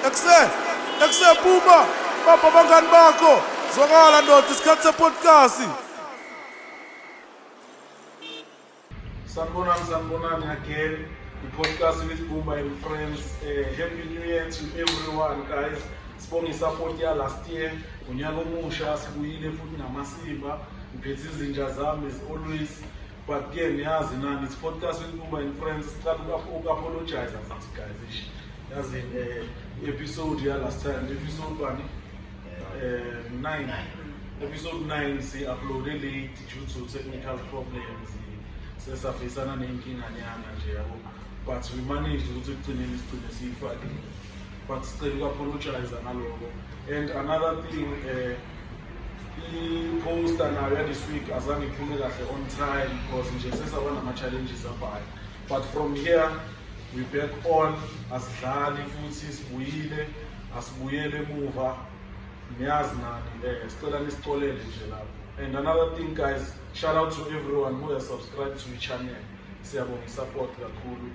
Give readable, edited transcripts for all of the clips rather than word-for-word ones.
Ekse Boomba, bapha abangani bakho. Zwakala ndoda isikhathi sepodcast. Sanibonani again. The podcast with Boomba and friends. Happy New Year to everyone, guys. Sibonge support ya last year. Unyaka omusha sibuyile futhi namasimba. Ngiphethe izinja zami as always. But again, yazi nani, it's podcast with Boomba and friends. Start apologize futhi guys. Yazi episode ya last time, episode 9. Episode 9 si uploaded late due to technical problems. Sesafisana nenkinga nyana nje yabo. But we managed ukuthi kugcineni isicine siyifake. But still apologize ngaloko. And another thing, i-post nayo this week azange iphume kahle on time because nje sesaba nama-challenges abhayi. But from here, we back on, asidlali futhi sibuyile, asibuyele emuva. Niyazi nani, sicela nisixolele nje lapho. And another thing guys, shout out to everyone who has subscribed to the channel. Siyabonga support kakhulu.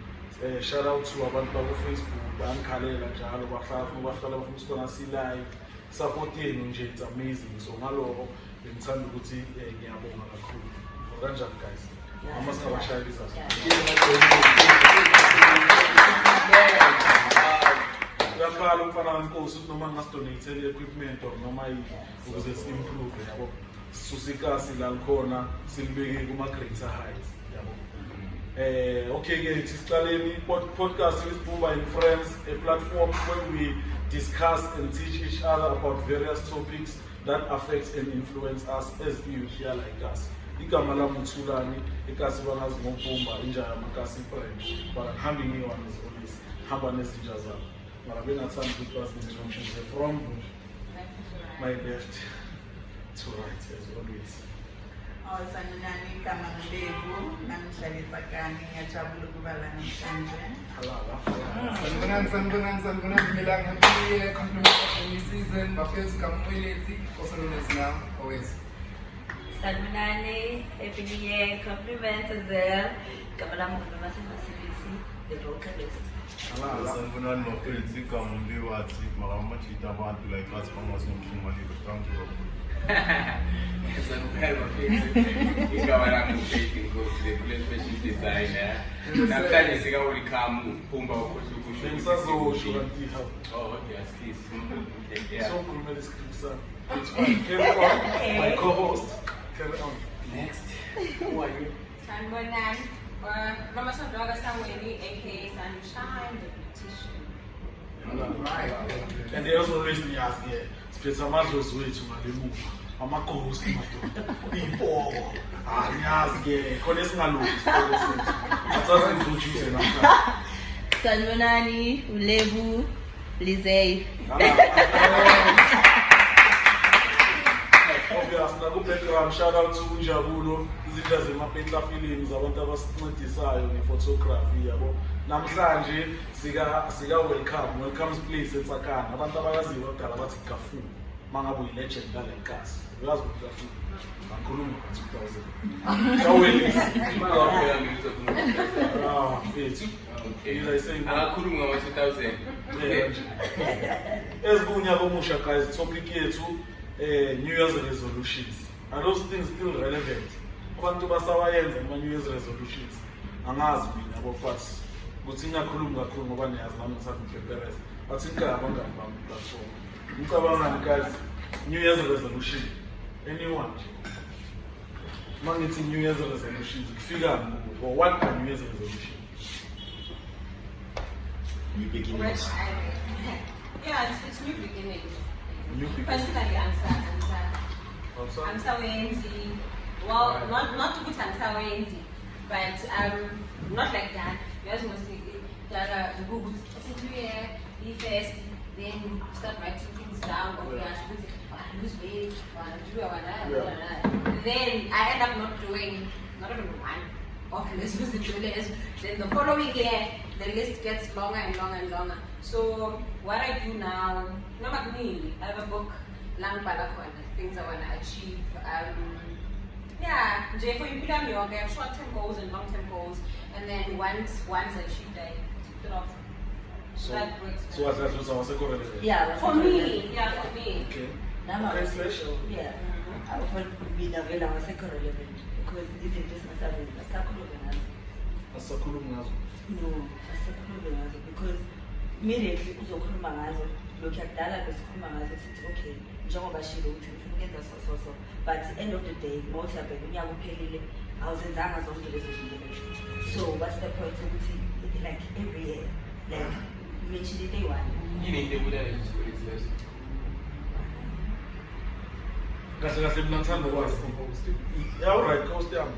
Shout out to abantu bako Facebook, bankhalela njalo bahlala bafuna ukusibona si live. Support yenu nje, it's amazing. So ngaloko ngithanda ukuthi ngiyabonga kakhulu. Kanjani guys? Amasikabashayelisa. Ngiyaqala umfana kaNkosi ukuthi noma ngasidonate equipment or noma ukuze si-improve yabo. Susikasi la khona silibeke kuma greater heights yabo. Okay ke sicaleni podcast with Boomba and friends, a platform where we discuss and teach each other about various topics that affect and influence us as youth here like us. Igama lami Thulani, ikasi bangazi ngoBoomba inja yamakasi friend. But Harvey one is always hamba nezinja zabo. Mara bengathanda ukuthi basi from my left to right as always. Sanibonani igama Njabulo, Mojalefa kani Njabulo kuba la namhlanje. Sanibonani Milang, happy year, compliment season, Maphetla community, also known as now, always. Sanibonani, happy new year, compliments as well. Kabala mukuma CBC, the vocalist. Sanibonani Maphetla kamumbi wathi makamachita abantu like us bangasomshini mali bethanki kakhulu. Sanibonani Maphetla igama lami Mgidi Nkosi le kule fashion designer. Namhlanje sika welcome Boomba ukhohle ukusho. Ngisazosho kanti ha. Oh okay, excuse. Yeah. So khuluma lesiciniso. It's fine. Carry on. My co-host. Carry on. Next. Who are you? Sanibonani, Mama Sodwaga Tsoene, aka Sunshine, the beautician. Right. And they also raised me as here. Spesa madlozi wethu ngalemuva. Ama-co-host madoda. Ipogo. Ngiyazi-ke. Khona esingalungi isipogo sethu. Athathi introduce namhlanje. Sanibonani, Ulebu, Lizay. Obvious, background, shout out to Njabulo, izinto zeMaphetla films, abantu abasincedisayo ngephotography yabo. Namhlanje sika welcomes place eTsakana. Abantu abayaziyo bakudala bathi Gafu. Mangabe uyi-legend ngale nkasi. Uyazi ukuthi Gafu. Ngakhuluma ngo-2000. Kawelisi. Mfethu. Akakhuluma ngama-2000. Esibunyaka omusha guys, topic yethu New Year's resolutions. Are those things still relevant? Abantu basawayenza ama-New Year's resolutions. Angazi mina yabo but ukuthi ngiyakhuluma kakhulu ngoba niyazi nami ngisathi ngiprepareze. But inka abangani bami platform. Ngicabangani guys, New Year's resolution. Anyone? Mangithi New Year's resolutions kufika or what are New Year's resolutions? New beginnings. Yeah, it's new beginnings. New beginnings. Personally, I'm Wenzi. Well, not to put Wenzi, but not like that. Just mostly that Google. Be first, then start writing things down. Okay, I should lose weight. Then I end up not even one of less losing the list. Then the following year, the list gets longer and longer and longer. So what I do now, not me, I have a book, things I want to achieve. Yeah, for you put on your short-term goals and long-term goals, and then once achieved, I tick it off. So, that works. so what that was our second relevant? Yeah, For me, yeah, for me. Okay. Now Okay, I'm special. yeah. I would be the real our second relevant because it's a business service. A circle Asakhuluma ngazo. no, a circle because immediately uzokhuluma ngazo lokhu yakudala besikhuluma ngazo sithi okay njengoba shilo uthi ufuna ukwenza so but at the end of the day most yabheka unyaka uphelile awuzenzanga zonke lezo zinto so what's the point ukuthi like every year like you mentioned it day one Yini into ebulala isikweletu leso? Kahle kahle mina ngithanda ukwazi. Yeah, all right, coast yami.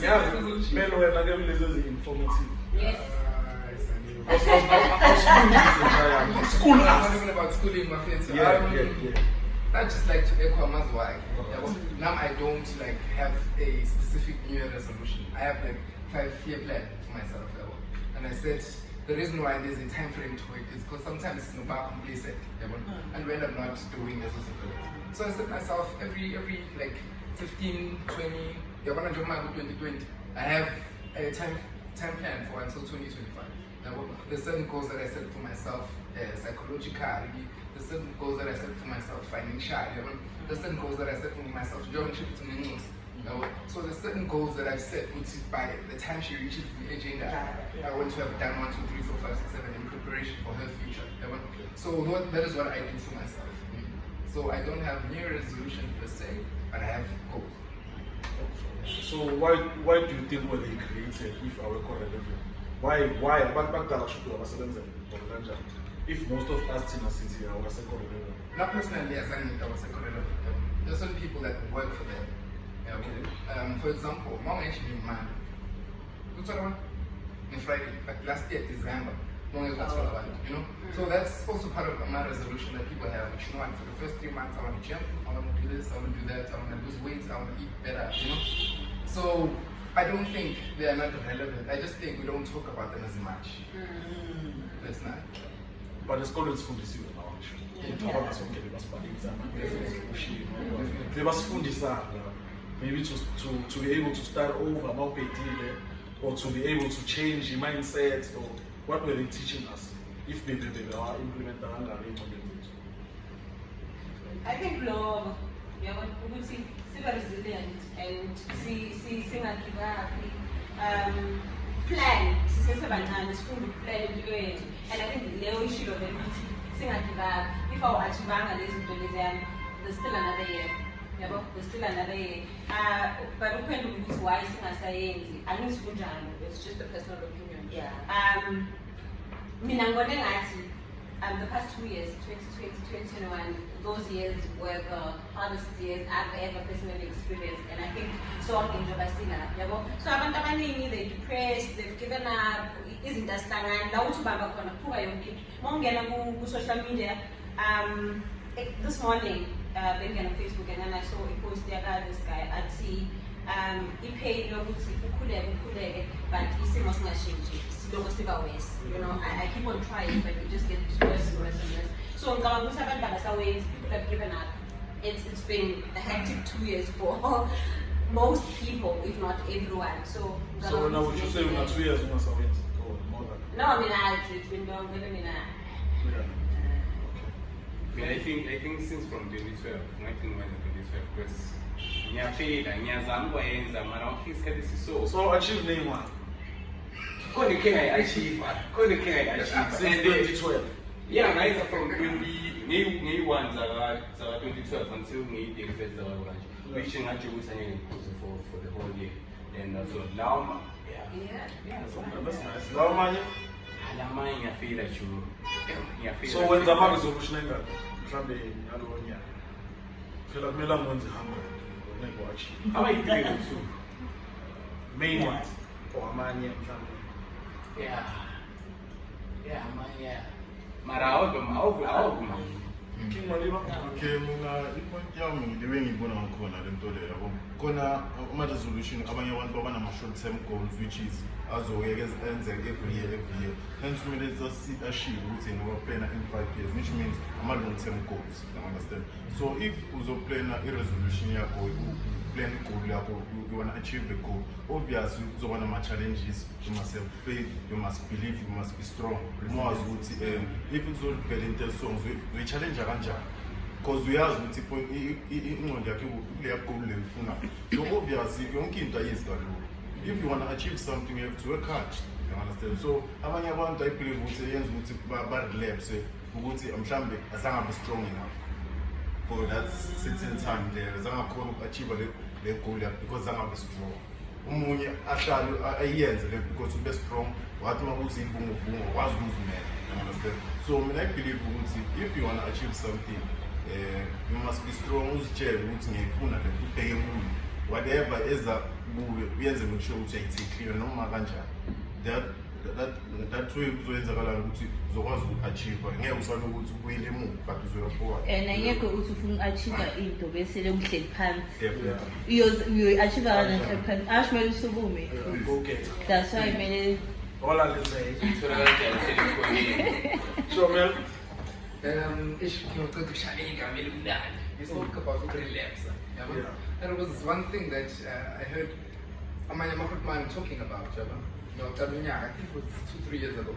Yazi, mele wena ke kulezi zi-informative. Yes. School I'm not even about schooling, Maphetla. Yeah. I just like to echo Ama's why. Now I don't like have a specific New Year resolution. I have like 5-year plan for myself. And I said the reason why there's a time frame to it is because sometimes it's not complacent. And we end up not doing as well. So I set myself every like 15, 20, 2020. I have a time plan for until 2025. There's certain goals that I set for myself psychologically. There's certain goals that I set for myself financially. There's certain goals that I set for myself so there's certain goals that I've set which is by the time she reaches the agenda I want to have done 1, 2, 3, 4, 5, 6, 7 in preparation for her future. So that is what I do for myself. So I don't have new resolutions per se, but I have goals. So why do you think were they created if our correlation? Why? If most of us in a city are correlation? Not personally as I correlation. There's some people that work for them. For example, mom actually man. What's that one? On Friday, like last year December. So that's also part of my resolution that people have. Which you know, for the first 3 months I want to jump, I want to do this, I want to do that, I want to lose weight, I want to eat better. So I don't think they are not relevant. I just think we don't talk about them as much. That's not. But the scholars from the city now. They must maybe to be able to start over Maphetla, or to be able to change the mindset, or what were they teaching us if they are implementing. I think love, we will see resilient and see give up. Plan, and I think the issue of it, give up. If I achieve there's still another year. There's still another year. But why it's just a personal opinion. The past 2 years, 2020, 2021, those years were the hardest years I've ever personally experienced, and I think so I'm enjoying still. So I'm they're depressed, they've given up, isn't that standard? Now to Baba Kona Pura Yonki, social media. This morning, being on Facebook, and then I saw a post there about this guy. I'd see he paid no good, but he still must not change. I keep on trying, but it just gets worse and worse and worse. So in Kamabusa, people have given up. It's been a hectic 2 years for most people, if not everyone. So now would you say we are 2 years or more than? No, I mean it's been longer. I think since from 2012, 19 because so achieve name one. I achieve. Since 2012. Yeah, right from 2021 2012 until the first reaching Njabulo for the whole year. And so now That's nice. Now money. I feel like you. So when the man is solutioning that, feel like Milan wants to hang How are you doing too? Main one for a man. Yeah, man, yeah. Mara album. King Maliba? Okay, mina ipoint yami ngibe ngibona ngakhona le nto leyo yabo. Khona ama-resolution abanye abantu abanama-short term goals which is azoyeke enzeke every year. Hence kumele ashiwe ukuthi ngiwaplana in 5 years, which means ama-long term goals, you understand? So if uzoplana i-resolution yakho, plan i-goal yakho, you want to achieve the goal, obviously uzoba nama-challenges, you must have faith, you must believe, you must be strong. Mwazi ukuthi if uzovela into songs we-challenge kanjani. Because uyazi ukuthi ingqondo yakhe kuleya goal leyifuna. So obviously yonke into ayizi kalula. If you want to achieve something, you have to work hard. You understand? So abanye abantu I believe ukuthi yenza ukuthi ba-relapse ukuthi mhlambe asangabe strong enough for that certain time there. Azangakhona uku-achieve le goal yakhe because angabe strong. Umunye ahlale ayenze le because ube strong, wathi makuthi imbungubungu wazi ukuvumela. You understand? So I believe ukuthi if you want to achieve something, you must be strong, uzitshele ukuthi ngiyifuna le ubheke kuyo. Whatever eza kuwe uyenze ngokusho ukuthi ayithikile noma kanjani. That way kuzoyenzakalana ukuthi uzokwazi uku-achieve. Ngeke usale ukuthi ubuyele emuva but uzoya forward. Ngeke uthi ufuna uku-achieve into bese uhleli phansi. Uyo-achieve kanjani phansi? Ashmele usukume. Go get it. That's why kumele All I can say. Sure, man. He spoke about relapse. And it was one thing that I heard Maphetla talking about. I think it was 2-3 years ago.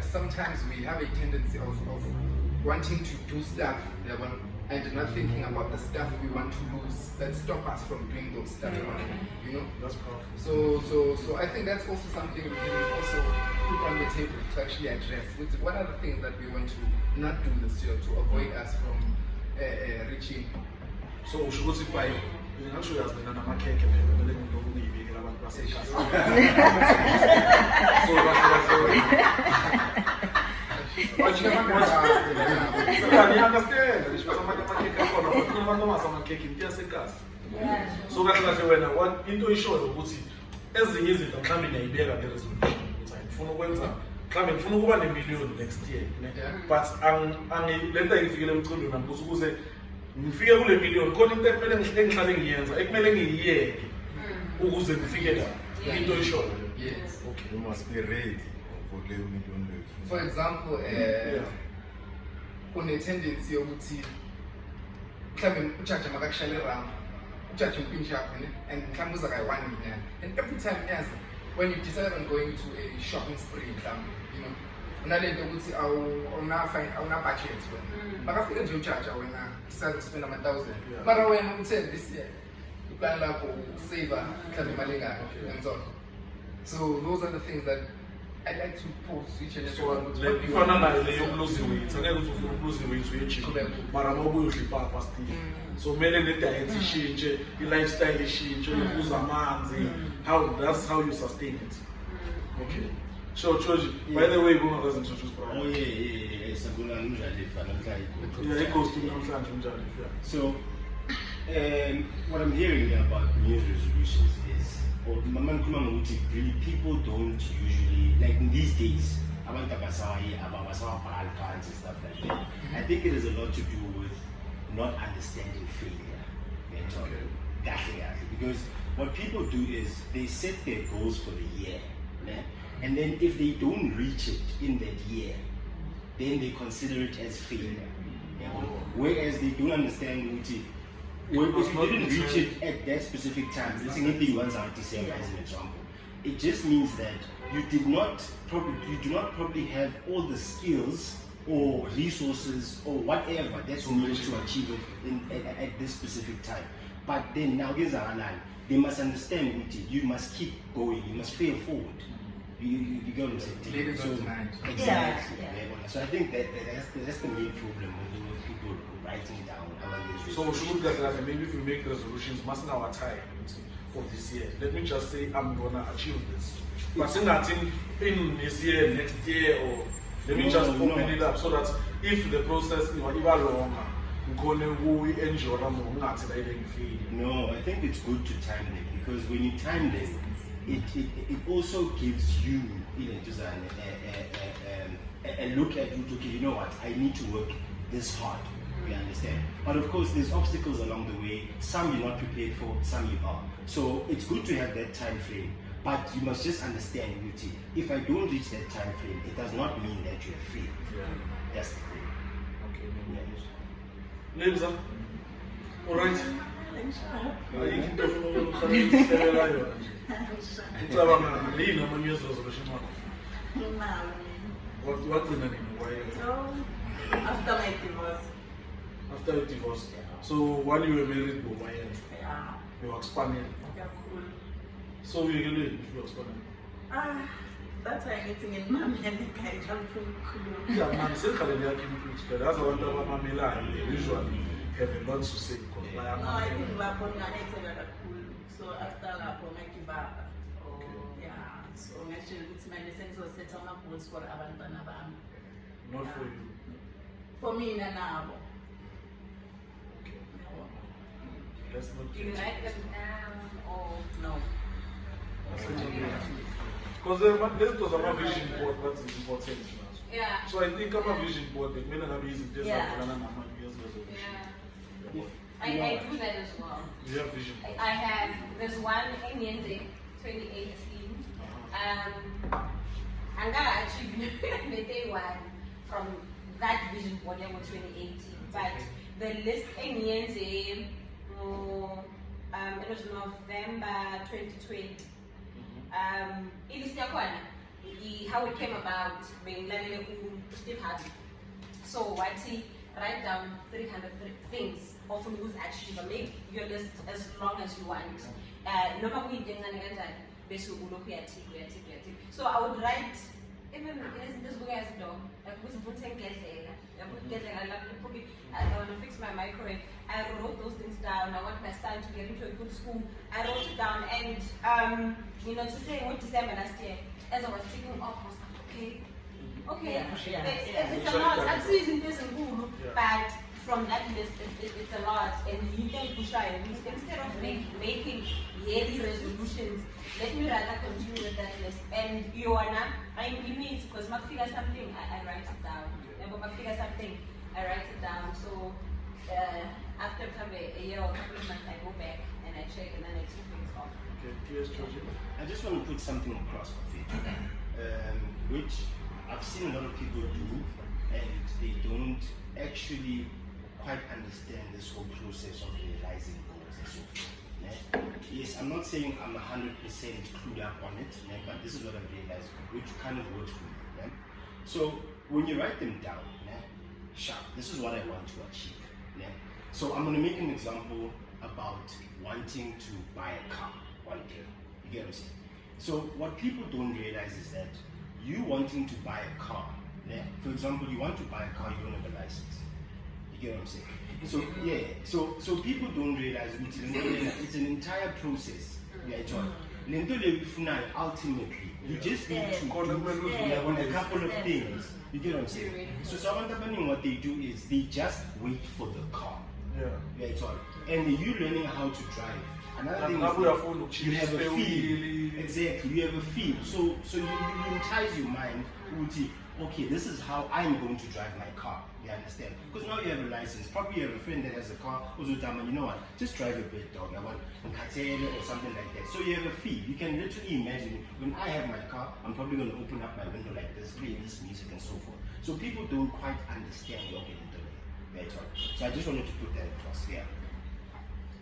Sometimes we have a tendency of wanting to do stuff and not thinking about the stuff we want to lose that stop us from doing those stuff. You know? That's powerful. So I think that's also something we can also put on the table to actually address. What are the things that we want to not do this year to avoid us from reaching? So we should go to buy. I'm sure there's been another cake and we're going to be big about process. So but you understand? This was a cake in Tiasekas. So that's when I want into a show. As the years I'm coming, I bear the resolution. For no winter, coming for no 1 million next year. But I'm later if you get them to them, because ngifike kule million khona into engihlale ngiyenza ekumele ngiyiyeke ukuze ngifike la into eshoyo. Yes. Okay, you must be ready for the million. For example, on a tendency yokuthi mhlawumbe ujaji makakushayele around ujaji umpintsha yakho and mhlawumbe uza kayi 1 million, and every time when you decide on going to a shopping spree mhlawumbe, you know, unalento ukuthi awuna budget wena bakafika nje ujaja wena decide to spend $1,000 mara wena uthe this year uplan lakho save mhlawumbe imali engaka and so on. So those are the things that I like to pose each and every one. So if I know that you lose weight, I get to lose weight so you cheap. Mara mo you flip up past. So many the diet change, the lifestyle change, you lose amanzi. That's how you sustain it. Okay. So Choji, by the way, Boomba doesn't choose for. Oh yeah. It's a good Mjalefa. Yeah, it goes to Mjalefa. So, what I'm hearing about New Year's resolutions is, or really people don't usually, like in these days, and stuff like that. I think it has a lot to do with not understanding failure. Because what people do is they set their goals for the year. And then if they don't reach it in that year, then they consider it as failure. Whereas they don't understand if you didn't reach it at that specific time, let's say anything once out December as an example, it just means that you do not probably have all the skills or resources or whatever that's needed to achieve it at this specific time. But then now they must understand you must keep going, you must fail forward. You get what I'm saying? So, exactly. Yeah. So I think that's the main problem with people writing down. So we should get that maybe if we make resolutions, must now our time for this year. Let me just say I'm gonna achieve this. But saying that in this year, next year, or let me just open it up so that if the process is even longer, we enjoy more. No, I think it's good to time them, because when you time them, it also gives you, a look at you, okay, you know what, I need to work this hard, you understand? But of course, there's obstacles along the way, some you're not prepared for, some you are. So it's good to have that time frame, but you must just understand, Uti, if I don't reach that time frame, it does not mean that you're failed. Yeah. That's the thing. Okay. Lebza. Alright. After my divorce. After your divorce. So while you were married, Yeah. you were expanding. Yeah, cool. So you can do it if you expanding. That's why I'm getting in mommy and the guys are pretty cool. Yeah, man, say that's the one that mommy usually have a lot to say. No, I think Lapon and very cool. So after Lapon, I give up. Yeah. So actually, it's my sense of set on up goals for Abandon. Not for you. For me, now. Okay. Let's not Do you like them now or No. because this was a vision board, what is important. yeah? So I think I'm a vision board, but maybe not easy just Yeah. Yeah. I do that as well. You have vision board. I have, there's one in Yende, 2018. I'm gonna achieve the day one from that vision board in 2018. But the list in Yende, it was November 2020. How it came about, Steve Harvey. So what he write down 300 things of who's achieved. Make your list as long as you want. So I would write, even in this way as a dog, I want to fix my microwave. I wrote those things down. I want my son to get into a good school. I wrote it down, and to say what December last year, as I was ticking off, I was like, okay, it's a lot. I'm seeing this and cool, but from that list, it's a lot, and you can push out. Instead of making yearly resolutions, let me rather continue with that list. And you wanna, I limit because I figure something, I write it down. I figure something, I write it down. So after a year or a couple of months, I go back and I check, and then I take things off. Okay, yes, Georgie. I just want to put something across of it, which I've seen a lot of people do, and they don't actually quite understand this whole process of realizing goals and so forth. Yes, I'm not saying I'm 100% clued up on it, but this is what I've realized, which kind of works for me. So when you write them down, sharp, this is what I want to achieve. So I'm going to make an example about wanting to buy a car one day. You get what I'm saying? So what people don't realize is that you wanting to buy a car, for example, you want to buy a car, you don't have a license. You get what I'm saying? So yeah, so people don't realize it's an entire process. Ultimately, you just need to do a couple of things. You get what I'm saying? So what they do is they just wait for the car. Yeah, it's all. And you learning how to drive. Another thing is you have a feel. Exactly, you have a feel. So you entice your mind. Okay, this is how I'm going to drive my car. You understand? Because now you have a license. Probably you have a friend that has a car. Also, you know what? Just drive a bit, dog. I want or something like that. So you have a feel. You can literally imagine when I have my car, I'm probably going to open up my window like this, play this music and so forth. So people don't quite understand what you're doing. That's all. So I just wanted to put that across here.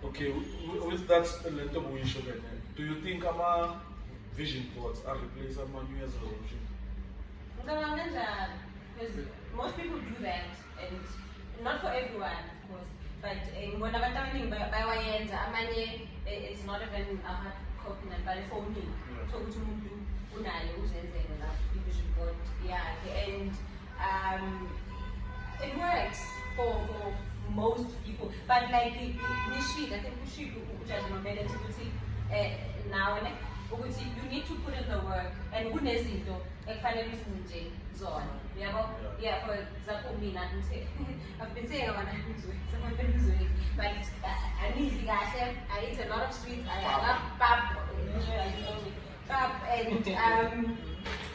Okay, with that do you think our vision boards are replaced our New Year's resolution? Because most people do that, and not for everyone, of course. But when I'm talking about it's not even a hard copy, but for me, so vision board, and it works for most people. But like initially, I think now you need to put in the work, and for example, I've been saying but I eat a lot of sweets. I love pap. and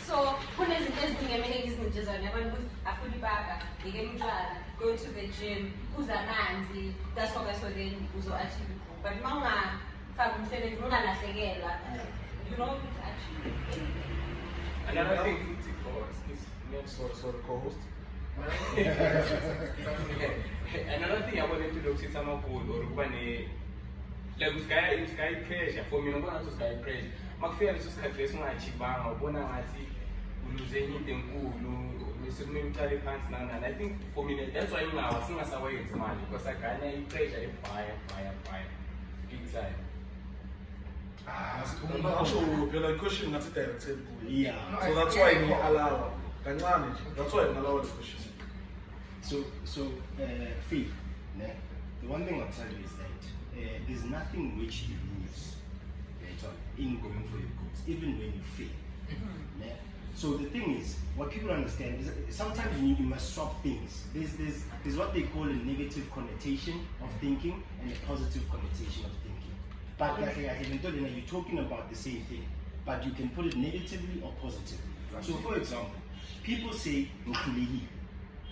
so kunezinto eziningi izinto zona abantu afuna ibaba ngeke mntwana go to the gym uzamanzi that's what then uzo achieve it. But mama faka umsebenzi ungalahlekelwa you know achieve. Another thing sorry, co-host. Another thing I wanted to look at some of or like sky pressure for me, no one to sky pressure. Makufika leso sikhathi leso ungaachivanga ubona ngathi uluze into enkulu usukumele uqale phansi nangani. I think for me that's why singasawayenzi manje because agana ipressure ebhaya big time. Phela question ngathi directed kuye. Yeah. So that's why we allow kancane nje. That's why we allow the question. So Faith, the one thing I'll tell you is that there's nothing which you lose in going for your goals, even when you fail. So the thing is, what people understand is sometimes you must swap things. There's what they call a negative connotation of thinking and a positive connotation of thinking. But like you're talking about the same thing, but you can put it negatively or positively. So for example, people say Mkhuleli.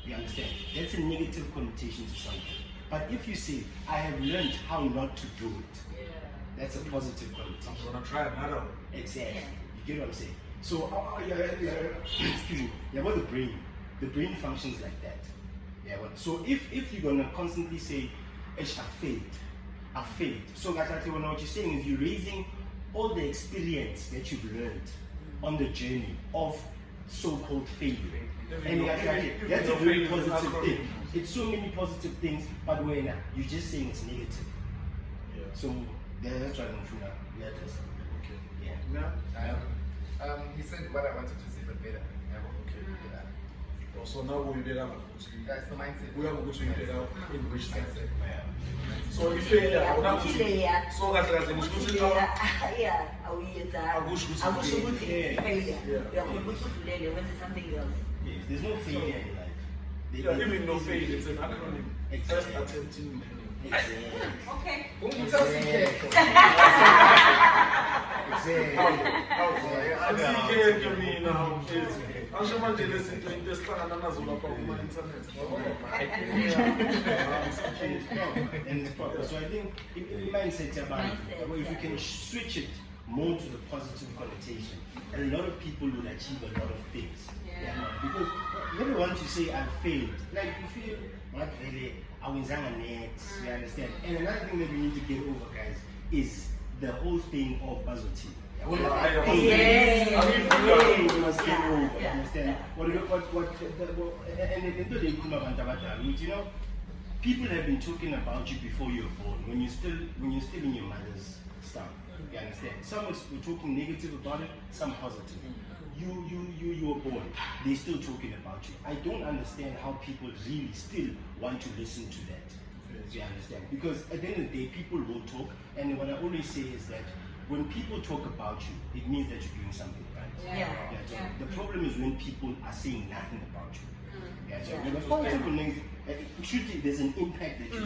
You understand? That's a negative connotation to something. But if you say, I have learned how not to do it, that's a positive connotation. I'm gonna try another one. Exactly. You get what I'm saying? So, excuse me. Yeah, what the brain functions like that. Yeah. So if you're gonna constantly say, I failed. So what you're saying is you're raising all the experience that you've learned on the journey of so-called failure. And that's a very positive thing. It's so many positive things, but when you're just saying it's negative. Yeah. So that's why I'm sure. Okay. Yeah. He said what I wanted to say, but better. Okay. Yeah. So now we did That's the mindset. we have a good in which sense. Yeah. So if you Yeah. so that's Yeah, awuyenza failure. Uyakhona ukuthi udlulele wenze something else. Yes, there's no failure in life. even no fail, it's an acronym. First attempting. Okay. So I think mindset about if you can switch it more to the positive connotation, a lot of people will achieve a lot of things. Because maybe once you say I've failed, like you feel not really I win next, you understand? And another thing that we need to get over, guys, is the whole thing of Bazoti. You know, people have been talking about you before you were born, when you're still in your mother's stomach. You understand? Some were talking negative about it, some positive. You were born, they're still talking about you. I don't understand how people really still want to listen to that. You understand? Because at the end of the day, people will talk, and what I always say is that when people talk about you, it means that you're doing something right. The problem is when people are saying nothing about you. When the positive and negative, there's an impact that you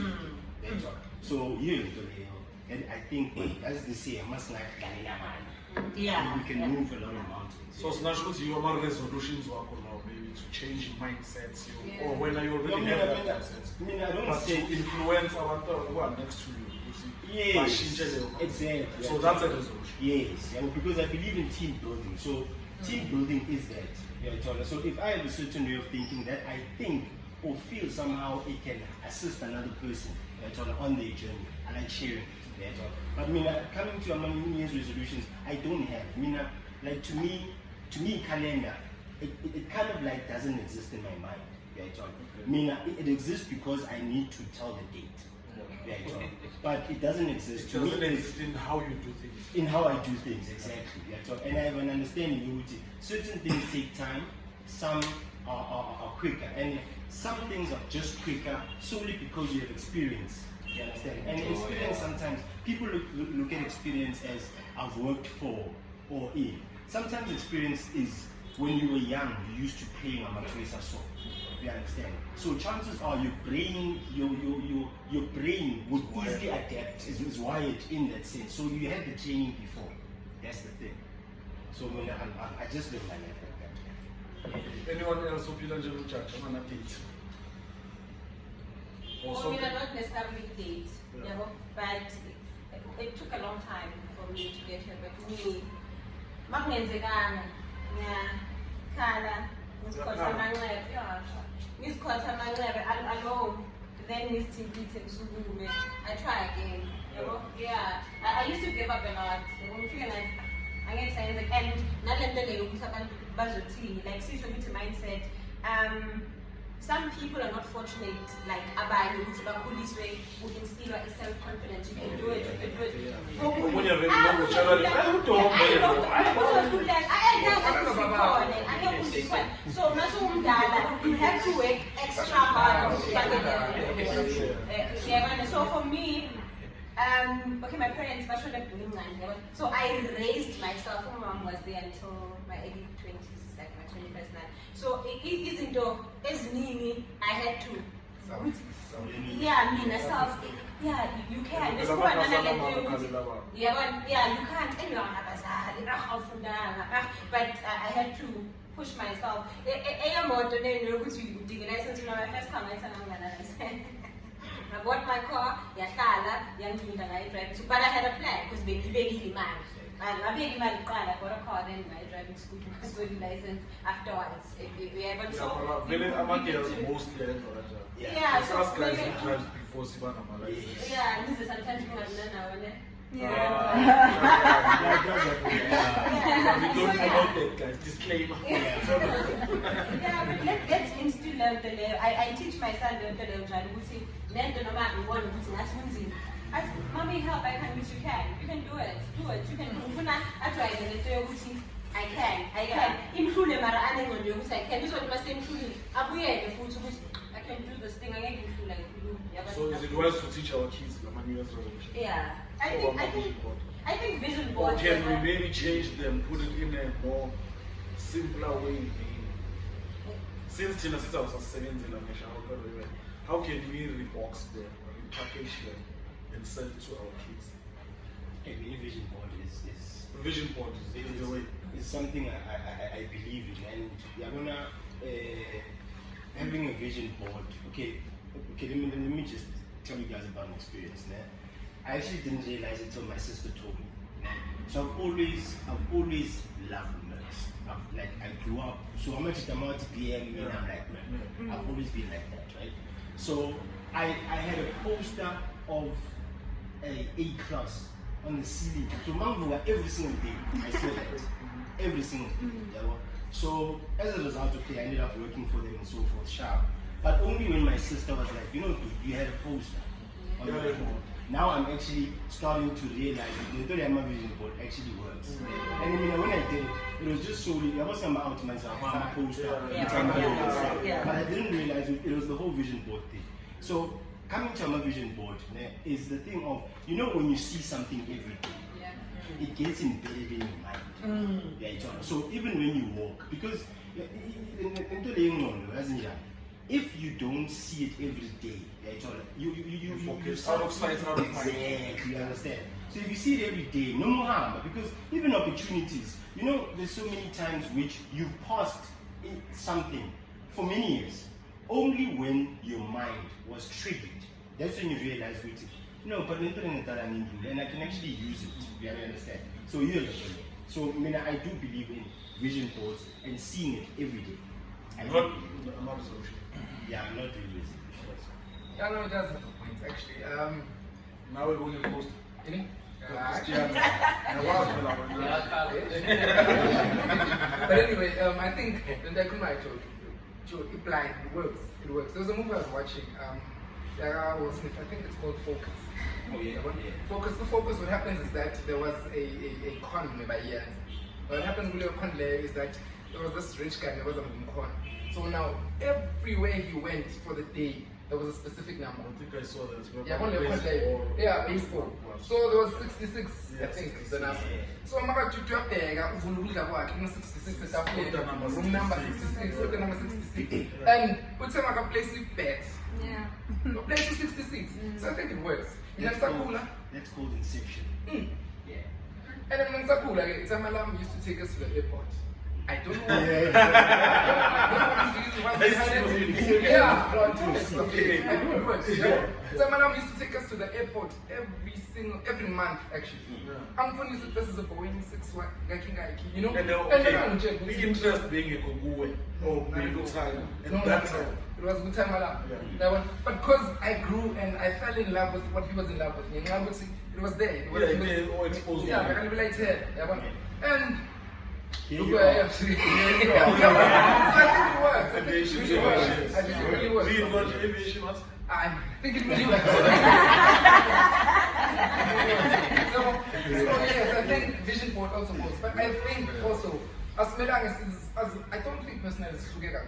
make. So and I think, as they say, I must not we can move a lot of mountains. So it's not what your resolutions are now, maybe to change mindsets, or when you already have that mindset. I don't but say to influence our who are next to you. Yes, exactly. So that's a resolution. Yes, because I believe in team building. So team building is that. So if I have a certain way of thinking that I think or feel somehow it can assist another person on their journey, I like sharing. But coming to among New Year's resolutions, I don't have. Like to me, calendar, it kind of like doesn't exist in my mind. It exists because I need to tell the date. But it doesn't exist. It doesn't exist in how you do things. In how I do things, exactly. And I have an understanding that certain things take time, some are quicker, and some things are just quicker solely because you have experience. You understand? And experience sometimes, people look at experience as I've worked for or in. Sometimes experience is when you were young, you used to play on Matresa so. You understand? So chances are your brain would easily adapt, is wired in that sense. So you had the training before. That's the thing. So I just live my life like that. Anyone else who feels like a judge on a date? Well, we are not necessarily date, but it took a long time for me to get here. But me, Magnenzegana, Kala, Miss Kota alone. Then Miss Timpit and Subume. I try again. Yeah, I used to give up a lot. I get saying like, and not let the like social mindset. Some people are not fortunate, like Abani, which are this way, who instill a self-confidence. You can do it, you can do it. So, you have to work extra hard. So for me, okay, my parents were not doing that. So I raised myself. My mom was there until my early 20s, like my 21st night. So it isn't though, as Nini, I had to. Yeah, I mean, myself. Yeah, you can. You can't. But I had to push myself. I bought my car, but I had a plan because baby man. I bought a car, then my driving school, my license afterwards. Yeah, so maybe. Yeah, this is sometimes we have learned. We don't promote that, guys. Disclaimer. Yeah, but let's instill the I teach my son Mommy, help, I can, which you can. You can do it. Do it. You can do it. I try it. I can. Include them at an angle, you say, can you sort of include I can do this thing. I can do like you. So is it wise to teach our kids the New Year's resolution? Yeah. I think vision board. Or can we maybe change them, put it in a more simpler way? Since Tina says I was a 7 how can we rebox them, package them, and sell it to our kids? A vision board is vision board is the way. It's something I believe in, and you're gonna having a vision board. Okay. Let me just tell you guys about my experience. I actually didn't realize it until my sister told me. So I've always loved nerds. I grew up. So I'm actually the multi-PM and I'm like, man, I've always been like that, right? So I had a poster of A class on the ceiling. So Mango every single day I saw that. Every single day. So as a result, okay, I ended up working for them and so forth, sharp. But only when my sister was like, dude, you had a poster on the board. Now I'm actually starting to realize that the my vision board actually works. And I mean, when I did it, it was just solely, I wasn't out to myself, I'm a poster, but I didn't realize it was the whole vision board thing. So coming to my vision board is the thing of, when you see something every day, it gets embedded in your mind. So even when you walk, because if you don't see it every day, you focus out of sight, out of mind. Exactly, you understand? So if you see it every day, no more harm. Because even opportunities, there's so many times which you've passed something for many years. Only when your mind was triggered, that's when you realize, but and I can actually use it. You understand? So So I do believe in vision boards and seeing it every day. I'm not a solution. Yeah, I'm not really busy. Yeah, no, it does have a point actually. Now we're going to post. But anyway, I think it works. It works. There was a movie I was watching. Will Smith, I think it's called Focus. Oh yeah. Focus. What happens is that there was a con by years. What happens with a con is that there was this rich guy and there was a con. So now everywhere he went for the day, there was a specific number. I think I saw that. Yeah, baseball. So there was 66, I think, the number. So I'm about to drop there, 66, room number 66, the number 66. And put some like a place with bets. Yeah. Place with 66. So I think it works. That's called Inception. Yeah. And then when Sakula, time alarm used to take us to the airport. I don't know. Yeah, I do it. Time alarm used to take us to the airport every month actually. I'm going to use this as a Boeing 61, you know. And big interest being a Kogu or being good time. It was good time alarm. But because I grew and I fell in love with what he was in love with me, it was there. It was exposed. Yeah, I can be like here. And look where I am today. So I think it works. I think it really works. Do you got aviation was? I think it really works. So yes, I think vision board also goes. But I think also, as I don't think personally it's together.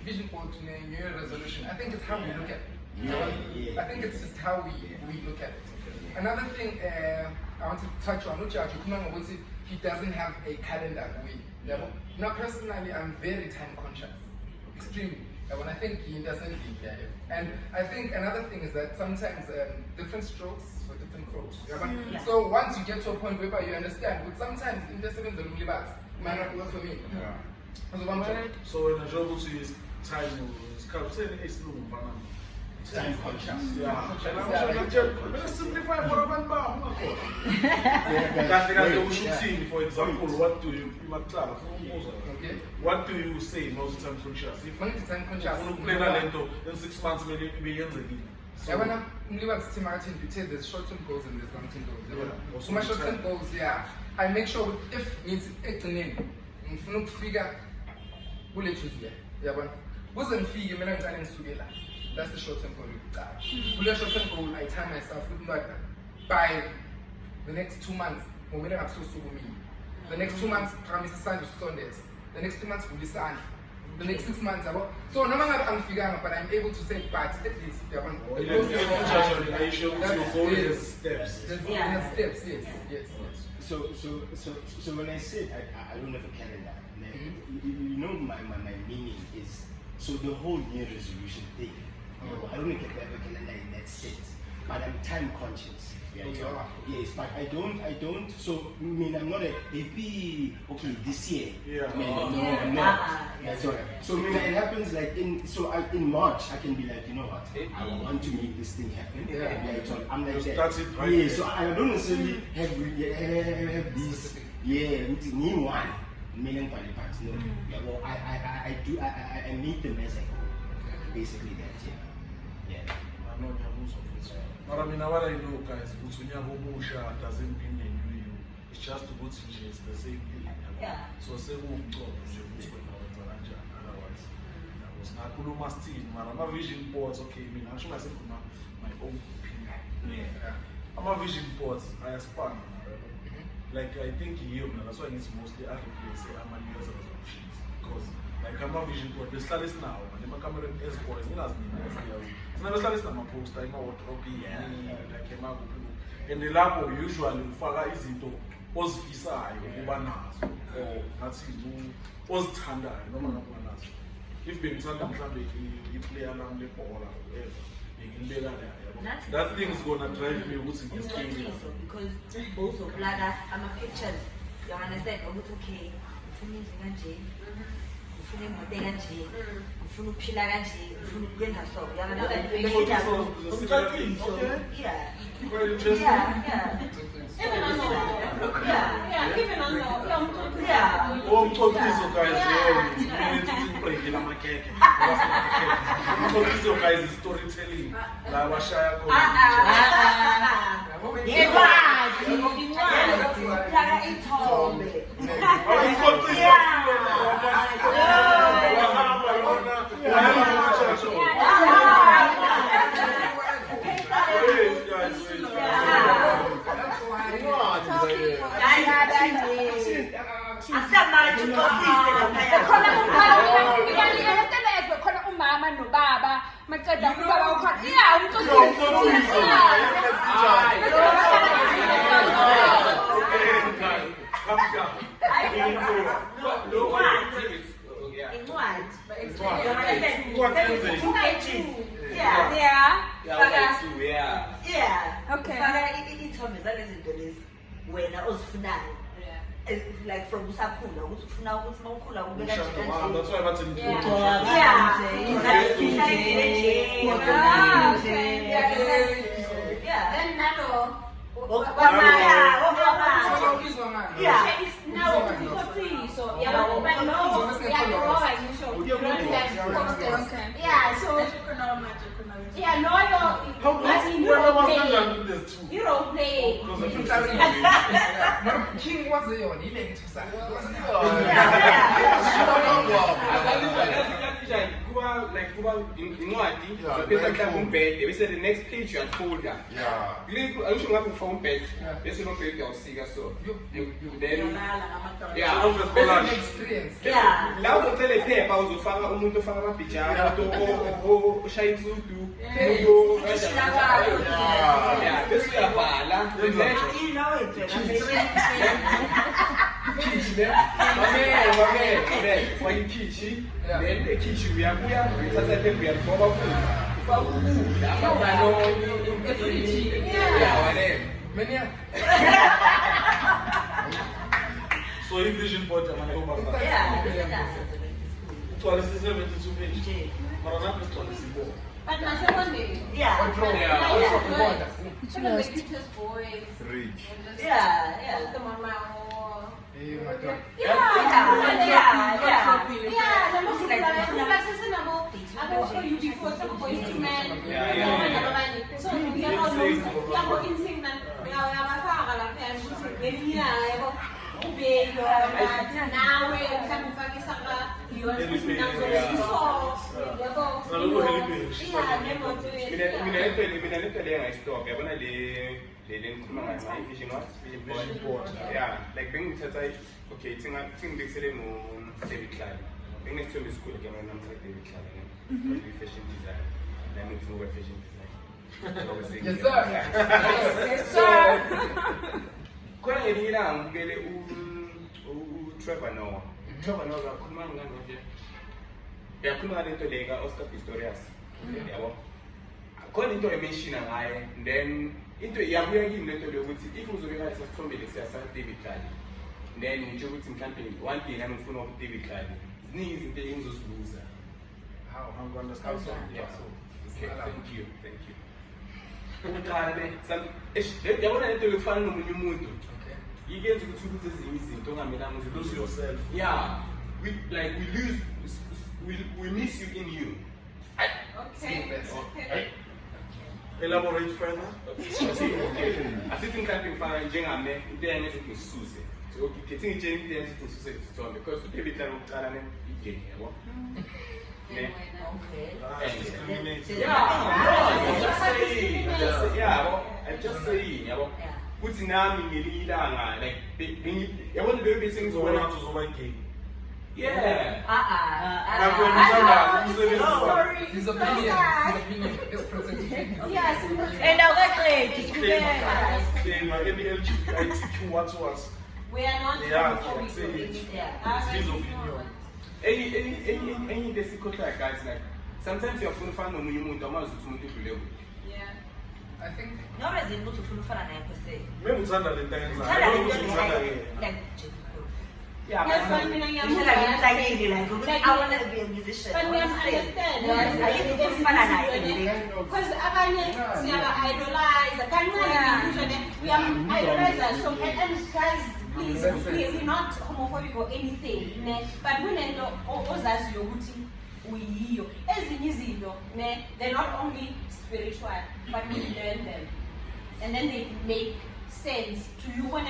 Vision board, New Year resolution. I think it's how we look at it. I think it's just how we look at it. Another thing I want to touch on, he doesn't have a calendar way. Now personally, I'm very time conscious, extremely. When I think he doesn't, and I think another thing is that sometimes different strokes for different crows. So once you get to a point where you understand, but sometimes in the 7 might not work for me. So when Njabulo to his time, his Time conscious. Let's simplify for for example, what do you what do you say most of the time conscious? If you play in 6 months, maybe So when you take there's short-term goals and there's long-term goals. So my short-term goals, I make sure if needs a name, I'm figure bullet there. Wasn't figure that's the short-term goal. The short-term goal, I tell myself, by the next 2 months, the next 2 months, Sundays. The next 2 months will be Sunday. The next 6 months, so no matter I'm figuring, but I'm able to say, but at least steps. Yes. So when I said I don't have a calendar, you know my meaning is so the whole New resolution thing. I don't have a calendar in that sense, but I'm time conscious. Yes, but I don't. So I mean, I'm not a baby. Okay, this year. No, I'm not. So I mean, it happens like in March I can be like, you know what, I want to make this thing happen. So I'm like that. So I don't necessarily have this. New one. Million parts. No. Well, I do. I meet them as I go. Basically that. I'm not but I mean, what I know, guys, Njabulo doesn't mean they knew you. It's just to go to it's the same thing. So say otherwise. That was Nakuluma still, my vision boards, okay, I mean, I'm sure myself my own opinion. I'm a vision boards, I aspire. Like I think that's why it's mostly I say I'm a New Year's resolutions. Because like I'm a vision board, they start this now, and they come in as boys, and as me. Never started my post, I know what and the lab usually ufaka izinto ozifisayo ukuba nazo or ngathi ozithandayo noma ngabe nazo. If bengithanda mhlambe iplay alarm lebhola ngiyibeka la that thing is gonna drive me ukuthi ngiskinge because both of like pictures you understand ukuthi okay ufuna indle kanje ufuna imoto kanje ufuna ukuphila kanje ufuna ukwenza so uyabona guys storytelling la bashaya Okay. Wena ozifunayo usakhula ukuthi ufuna ukuthi mawukhula ube That's why I'm saying Then nalo. So yeah, no, you don't play. King was the only thing to say. Like we said the next page you unfold that. Yeah. I wish you have a phone page. Yes, you don't pay your cigar so. Then yeah, Experience. Yeah. Lá eu tell you tape, eu falo muito fala uma pijama, o shine tudo. Yeah, this we are fala. You know it. Kishi, né? Mamãe, foi kishi. Then the kishi we are sasa tempo we are baba food. Fala So in vision board, I'm going to go back. So this is 72 pages. But I'm not going to board. But my second day. Yeah. Fridge. Yeah. Hey, my God. Yeah, like being okay, think they say no David Clan. Being next to me school again when I'm like David Clan because we fashion design. And I'm moving over fashion design. Yes, sir. Yes, sir. Kuna ngidila ngibele Trevor Noah. Trevor Noah kakhuluma ngani nje? Yakhuluma lento leka Oscar Pistorius. Yabo. Khona into emention ngaye then into yabuya kimi lento lokuthi if uzobeka isithombe lesiyasa David Clan then ngisho ukuthi mhlawumbe one day nami ngifuna ukuthi David Clan ziningi izinto engizozibuza. How? I'm going to understand. Yeah. Okay, thank you. Uqale some yabona lento lokufana nomunye umuntu. Igenza ukuthi ubuze ezinye izinto ongamelanga Lose yourself. Yeah. We miss you in you. Okay. Elaborate further. Asithi camping fire njengame into engezithi sisuse. So ukithe into engezithi sisuse isithombe because David Clan uqala ne ije yabo. I'm just saying, yabo. Kuthi nami ngelinye ilanga like yabona leyo bese ngizobona Going out to Zuba game. yeah. His opinion. Let's protect his opinion. Yes. And now that's LGBTQ what? We are not Yeah, it's it's his opinion. Any difficult like guys like sometimes you're full fan of you Yeah. I think. no reason not to follow for an episode. Maybe it's under the time. yeah, Yes, but I mean, I want to be a musician. But we understand. Because we idolize so and guys, please, we're not homophobic or anything. But we know we they're not only spiritual, but we learn them. And then they make sense to you when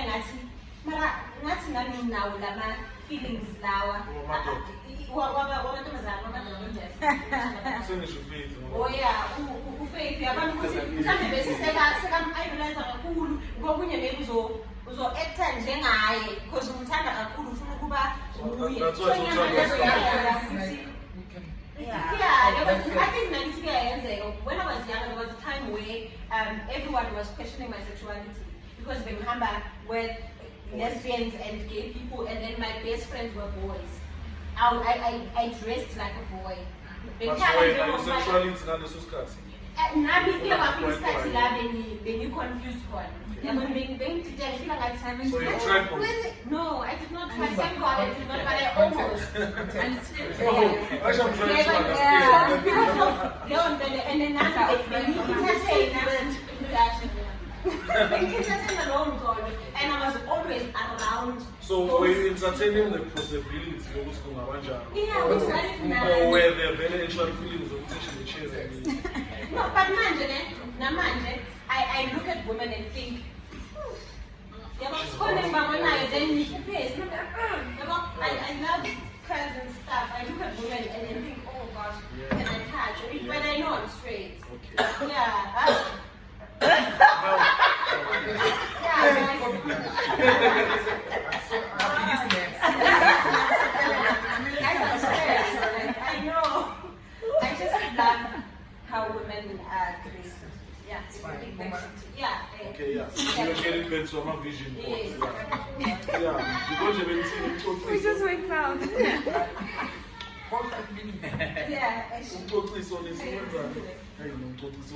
feelings oh yeah, ufaith yabantu mhlambe idolize kakhulu ngokunye maybe uzo actor njengaye because umthanda kakhulu ufuna ukuba I think when I was young, there was a time where everyone was questioning my sexuality because when I'm with lesbians and gay people, and then my best friends were boys. I dressed like a boy. That's why sexuality is not the Nami ke wafika isikhathi la beni-confused khona. Yabona bengidideka ngifika ngathi having So you tried both? No, I did not try. Thank God I did not, but I almost. Oh, actually, I'm trying to understand. And then and I was always around. So were you entertaining the possibility of what's going on? Yeah, Or were there very actual feelings of teaching the chairs? No, but manje, I look at women and think, I love curves and stuff. I look at women and I think, oh gosh, can I touch? But I know I'm straight. Okay. Yeah. I know. I just love how women are dressed. Yeah, Okay, yeah. You're getting back to my vision board. Yeah. Because you've been seeing it. We just went out.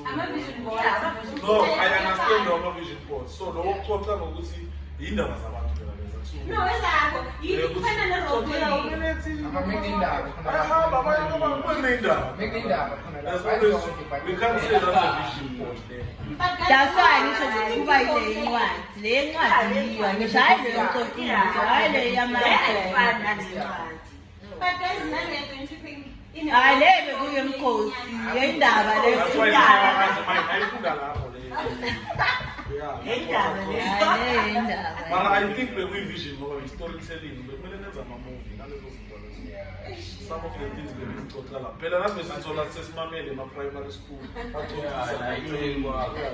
I'm a vision board. No, I understand you're a vision board. So the whole problem of what you know is about to no, exactly. You find another role. We can't say that's a vision board there. That's why I need to buy the one. The one, the child, but there's nothing don't you think? I never go in coast. That's why I put that up. But I think the way vision or storytelling, the millennials are moving. Some of the things they need to tell. That's all access my primary school.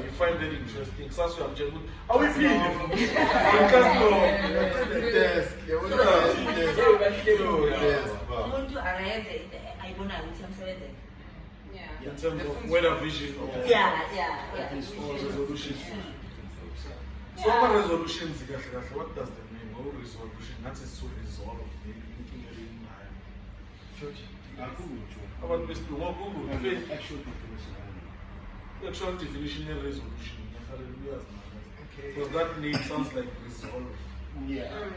You find very interesting. So I'm just good. Are we feeling it? In terms of weather vision or resolution. So what resolutions? What does that mean? What resolution? That is to resolve. Actual definition and resolution. Because that name sounds like resolve. Yeah.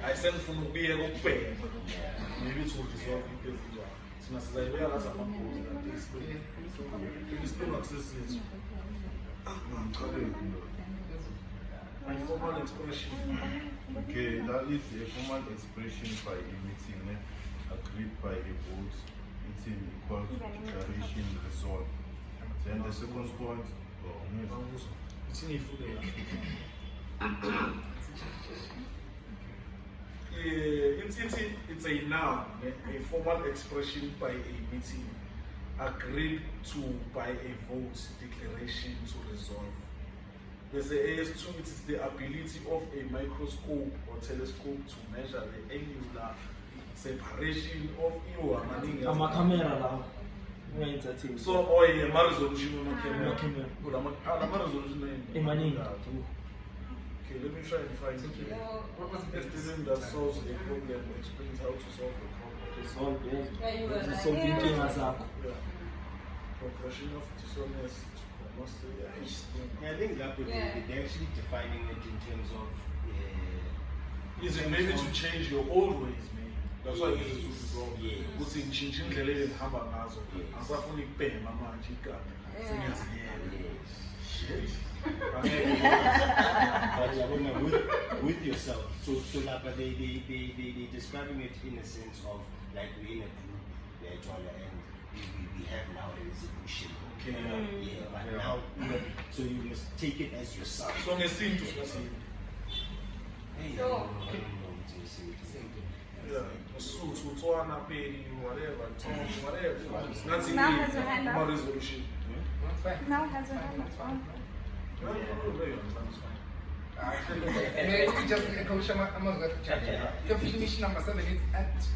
I sent from a beer or pay. Maybe it's what resolve it. So as I realize I'm still accessing my formal expression. Okay, that is a formal expression by a meeting agreed by a vote. Meeting equals declaration resolved. Then the second point. It's a noun, a formal expression by a meeting agreed to by a vote, declaration to resolve. There's the AS2, it is the ability of a microscope or telescope to measure the angular separation of camera. So, or a resolution on a camera. Okay, let me try and find it. What was the system that solves a problem or explains how to solve a problem? Progression of dishonest. I think that would be they're actually defining it in terms of. Is it maybe to change your old ways, maybe? That's why this is wrong. What's in changing the lady and Hamba Nazo? And Safoni Pen, Mama Chica. With yourself. So like they describing it in a sense of like we're in a group, and we have now a resolution. Okay. But now so you must take it as yourself. So I seem to Tsoene, whatever, That's in the resolution. Now has a hand on. Definition number 7 is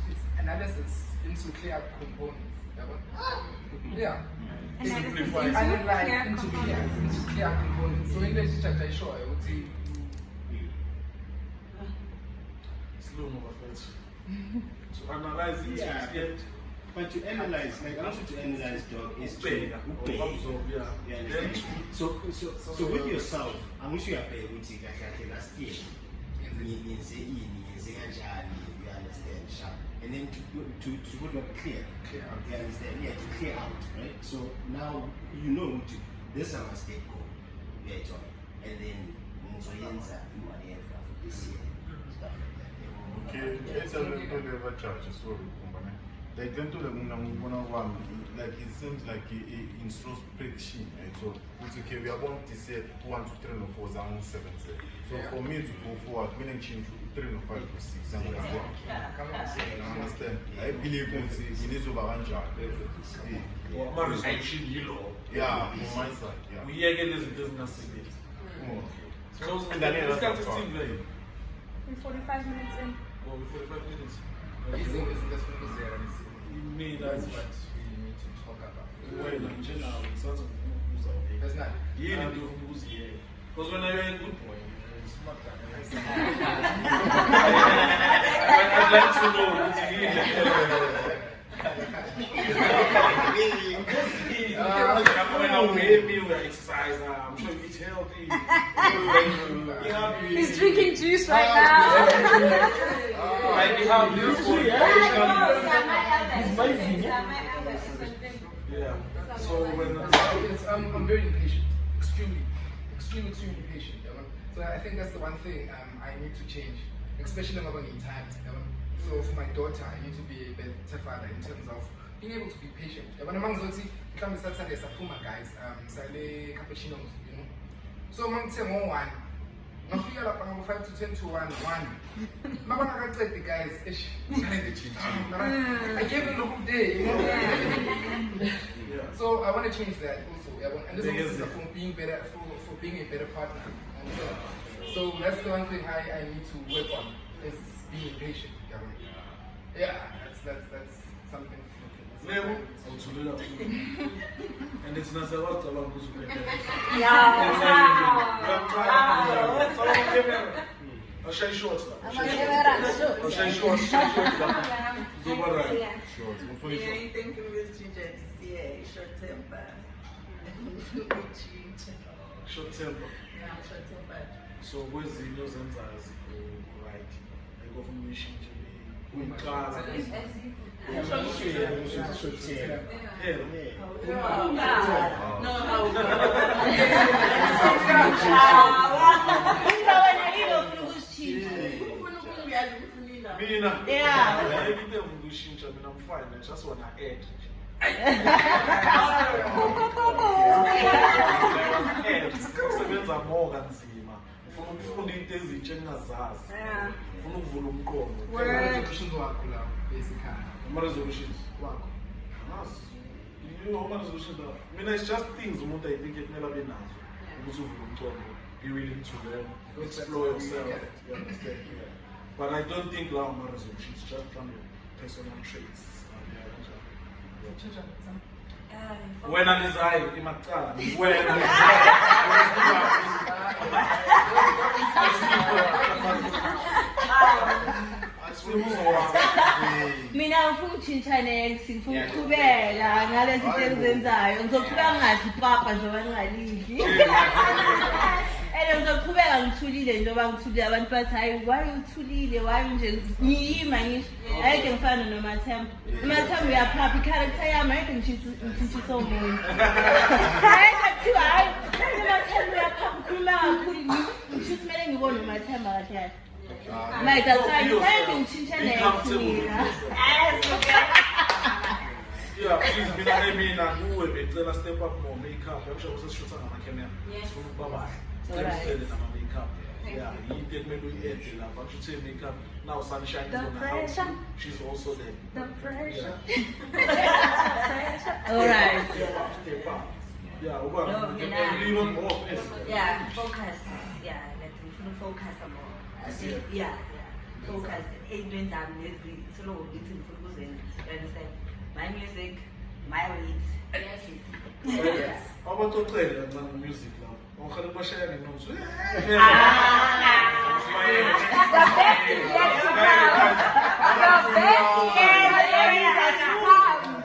it's analysis into clear components. Yeah. Simplifies. Analyze into clear components. So in the chapter, I would say slow to analyze it, But to analyze, like also to analyze, dog, is to Pay, pay. absorb, yeah. You understand? So with yourself, I wish you are paying with you last year. You understand? Sharp. And then to put it clear. You understand? Yeah, to clear out, right? So now you know this is our mistake go. Yeah, John. And then Mojalefa this year. Stuff like that. Okay, it's a little bit of a charge as well. Like them to the one, like it seems like it introspection. So it's okay, we are going to say 1 to 3 or 4 and 7. So for me to go forward, we need to change 3 or 5 to 6. Understand? I believe in this over one job. Yeah, on my side. Yeah. We are getting this business. So it's got to still very. We're 45 minutes in. Well, we're 45 minutes. You need that, but we need to talk about. well, in general, it's sort of who's out there. That's not. Yeah, you do who's here. Because when I wear a good boy, it's smart. I'd like to know what's here. When I wear me, we exercise, I'm sure you eat healthy. He's drinking juice right now. Like we have this yeah. So when I'm very impatient, extremely impatient. So I think that's the one thing I need to change, especially when I'm in time. So for my daughter, I need to be a better father in terms of being able to be patient. When I'm Zoti, come to Saturday, Sapuma guys, Saturday cappuccinos, you know. So I'm saying one. I feel like I'm 5 to 10 to 1. I'm not going to take the guys. I gave them a good day, you know. So I want to change that also. And this is for being better, for being a better partner. So that's the one thing I need to work on is being patient. Yeah, that's something. And it's not about the long I'll show you shorts now. I'll show you shorts. Yeah, you think with ginger this year, short temper. Short temper. Yeah, short temper. So where's the nose and eyes? Right. I go from mission to be car. I'm fine. I just want to add. Sebenza more kanzima. Ufuna ukufunda into ezintsha engazazi. Ufuna ukuvula umqondo. Resolutions wakho la basically. Ama-resolutions wakho. Angazi. You know ama-resolutions are. Mina it's just things umuntu ayithinki kumele abe nazo. Ukuthi uvule umqondo. Be willing to learn. Explore yourself. You understand? But I don't think la ama-resolutions just from your personal traits. When I desire, in my car, when mina ngifuna ukushintsha next ngifuna ukuqhubela ngale zinto engizenzayo ngizoqhubeka ngathi papa njengoba ngingalidli ngizoqhubeka ngithulile njengoba ngithulile abantu bathi hayi why uthulile why nje ngiyima ngisho ayike ngifana noMathemba uMathemba uyaphapha i-character yami ayike ngishintshisa omunye ayike kuthiwa hayi uMathemba uyaphapha ukhuluma kakhulu ngisho kumele ngibone uMathemba kahle kahle my that's why you can't change the name. Yeah, please be like me now. Who will be tell us step up more makeup? I'm sure we'll shoot on my camera. Yes. Bye bye. Step still in my makeup. Yeah, you take me to the edge. But you say makeup now. Sunshine is on the house. She's also there. The pressure. All right. Step up. Yeah, we're leave on more. Yeah, focus. Yeah, let me focus more. Yeah. Focus. Doing that music. So no, it's in focus. You understand? My music, my weight. Yes. How about to play that music now? I'm going to share it now. The best is yet to come. The best is yet to come.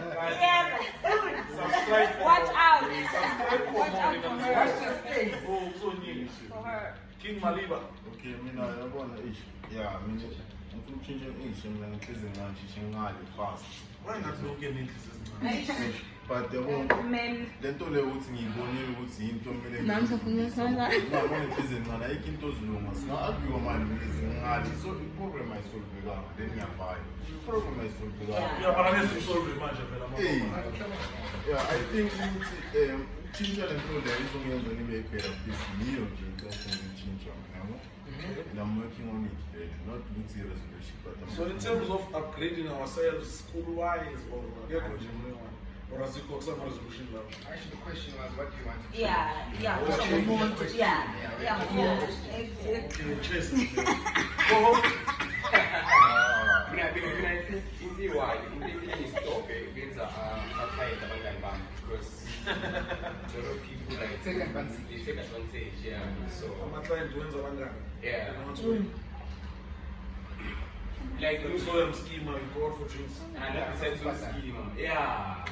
Watch out. Subscribe for Watch out more. for her. Watch this space. Oh, Tsoene. For her. King Maliba. Okay, mina yabona ish. Yeah, mina ngifuna ukushintsha ish mina ngihlezi ngishintshe ngale fast. Why not look at it? But yabona Men. lento le ukuthi ngiyibonile ukuthi into kumele Nami safuna ukhala. Ngiyabona ngihlezi ngana ayikho into ozilunga. Singa argue manje ngihlezi ngale. So the problem I solve la then ngiyabaya. Problem I solve la. Yeah, but I need to solve the manje phela. Yeah, I think ukuthi change lento le izongenza nibe better this niyo nje into engichintsha ngiyabo. And I'm working on it, not with the resolution, but I'm So in terms of upgrading ourselves school-wise or as you call some resolution level? Actually, the question was, what do you want to change? Yeah. Okay, chess. Mina I think in why in stop benza abafayela abangani bami because a lot of people like Take advantage. They take advantage, yeah. So I'm trying to win the one guy. yeah. Like you saw them schema, you go out for drinks. And like I said to schema. Yeah.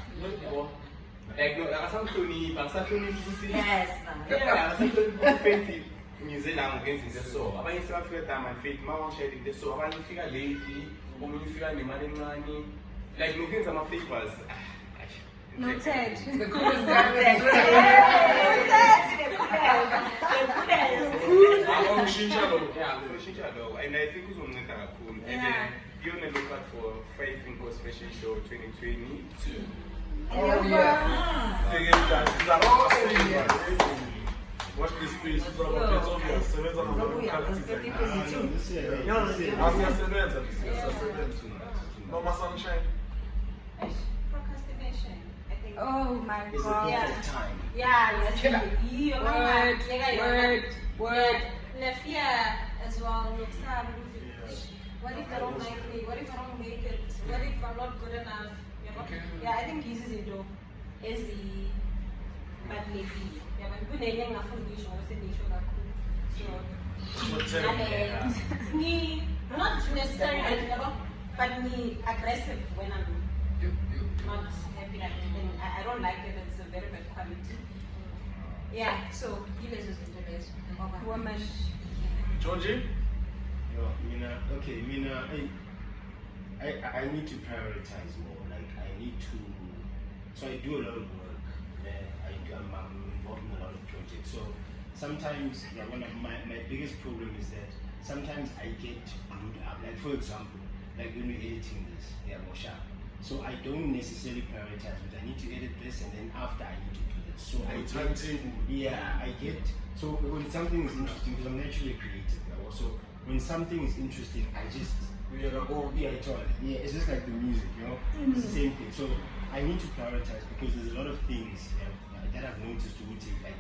Like no, akasamhloniphi, akasahloniphi ukuthi Yes, yeah, akasahloniphi ngize la ngenza into so. Abanye sebafika time and faith mawashaya into so. Abanye ufika late, omunye ufika nemali encane. Like nokwenza ama favors. Noted. The coolest guy. And I think uzonceda kakhulu. And then you're gonna look out for Faith Inco's Fashion Show 2022. Oh, yeah. Watch this space. It's all about Mama Sunshine. Procrastination, I think. Oh my Is it god. perfect time? Word. The fear as well. What if I don't like me? What if I don't make it? What if I'm not good enough? Yeah, I think uses it though. Is the bad lady. Yeah, but good name I'm not not necessarily, but me aggressive when I'm not happy. I don't like it. It's a very bad quality. Yeah. So you guys just do this. Woman. Georgie? Mina, I need to prioritize more. Like I need to, so I do a lot of work. I'm involved in a lot of projects. So sometimes one of my biggest problem is that sometimes I get glued up. Like for example, like when we're editing this, more sharp. So I don't necessarily prioritize, but I need to edit this, and then after I need to do this. So I get. So when something is interesting, because I'm naturally creative. Also, when something is interesting, I just it's just like the music, It's the same thing. So I need to prioritize because there's a lot of things that I've noticed to take, like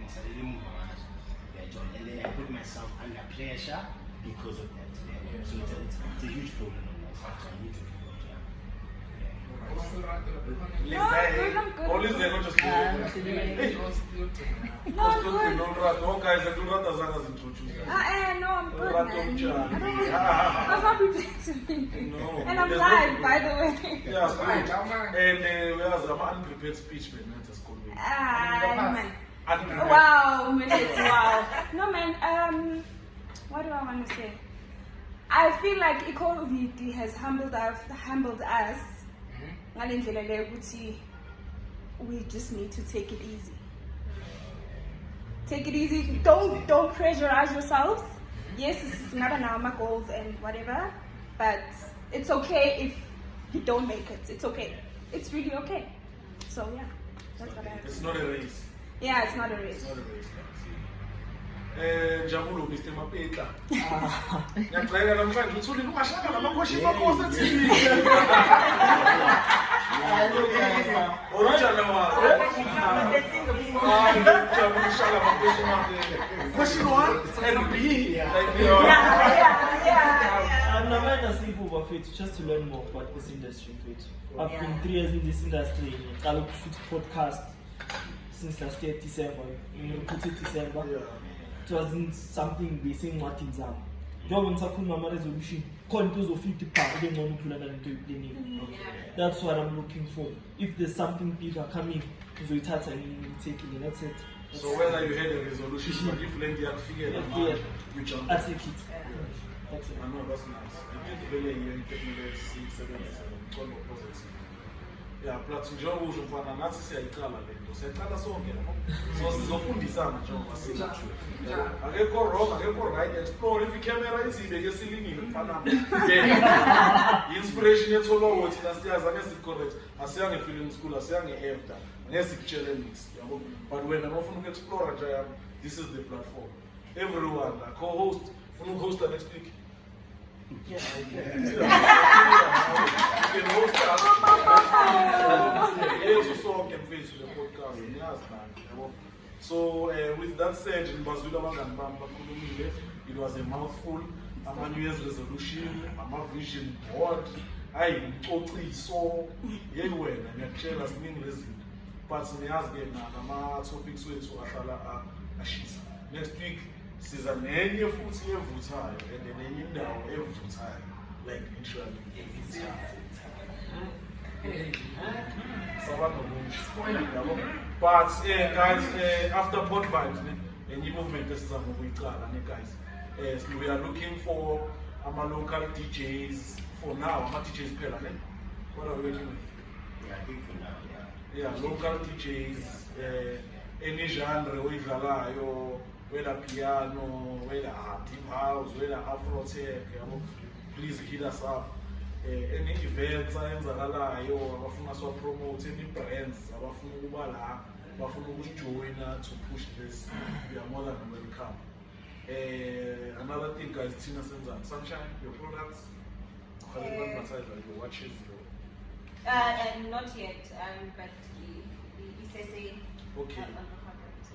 and then I put myself under pressure because of that. So it's a huge problem on myself. So I need to do Always there, not just no guys, I do not as long as introduce. No, I'm good, man. That's not prepared to me. No. And I'm live, by the way. Yeah, and we have an unprepared speech, man. That's a school. Wow, minutes, wow. No, man, what do I want to say? I feel like equality has humbled us. We just need to take it easy. Take it easy. Don't pressurize yourselves. Yes, it's not an our goals and whatever, but it's okay if you don't make it. It's okay. It's really okay. So yeah, that's what I have. It's not a race. Yeah, it's not a race. It's not a race. Njabulo, Mr. Maphetla. Ngiyaqala namhlanje uthule kumashaka lamakhoshi bakho sethi. Oranjana wa. Njabulo shala makhoshi makhe. Question 1 and B. I'm Namanya Sibuba Faith, just to learn more about this industry. I've been 3 years in this industry. I look shoot podcast since last year December. We recruited December. It wasn't something we saying what in Zam. njengoba ngisakhuluma ama-resolution khona into uzofika ibhaka ube ngcono ukudlula nalento oyiplanile. That's what I'm looking for. If there's something bigger coming, uzoyithatha ngiyithekile, that's it. So whether you had a resolution, but if length yakufikelela manje, you jump. I take it. That's it. I know, that's nice. I did vele here technology 677 positive. Yeah, plus njengoba usho mfana nathi siyayicala lento. Siyaqala sonke lapho. So sizofundisana njengoba singathi. Akekho wrong, akekho right. Explore if camera isibeke silingile mfana. Inspiration yetholwa ukuthi nasiyazi ake correct. Asiyange film school, asiyange after. Ngesikutshele mix, yabo. But when I'm often explore nje, this is the platform. Everyone, a co-host, ufuna host next week. You can host us. Yes, so can face the podcast. So with that said, it was a mouthful. A New Year's resolution, a vision board. I totally saw you and I as meaningless. But in the again, I'm topics with next week. Season any food every time, and then you know every time, like literally every time. But guys, after pod vibes, and you movement is some we guys. So we are looking for local DJs for now. I'm DJs permanent. What are we working with? Yeah, I think for now, yeah. Yeah, local DJs, any genre we whether piano, whether deep house, whether Afro tech, please hit us up. Any events, abafuna to promote any brands, abafuna join to push this. We are more than welcome. Another thing, guys, Tina Senza, Sunshine, your products, your watches, not yet, but it's okay.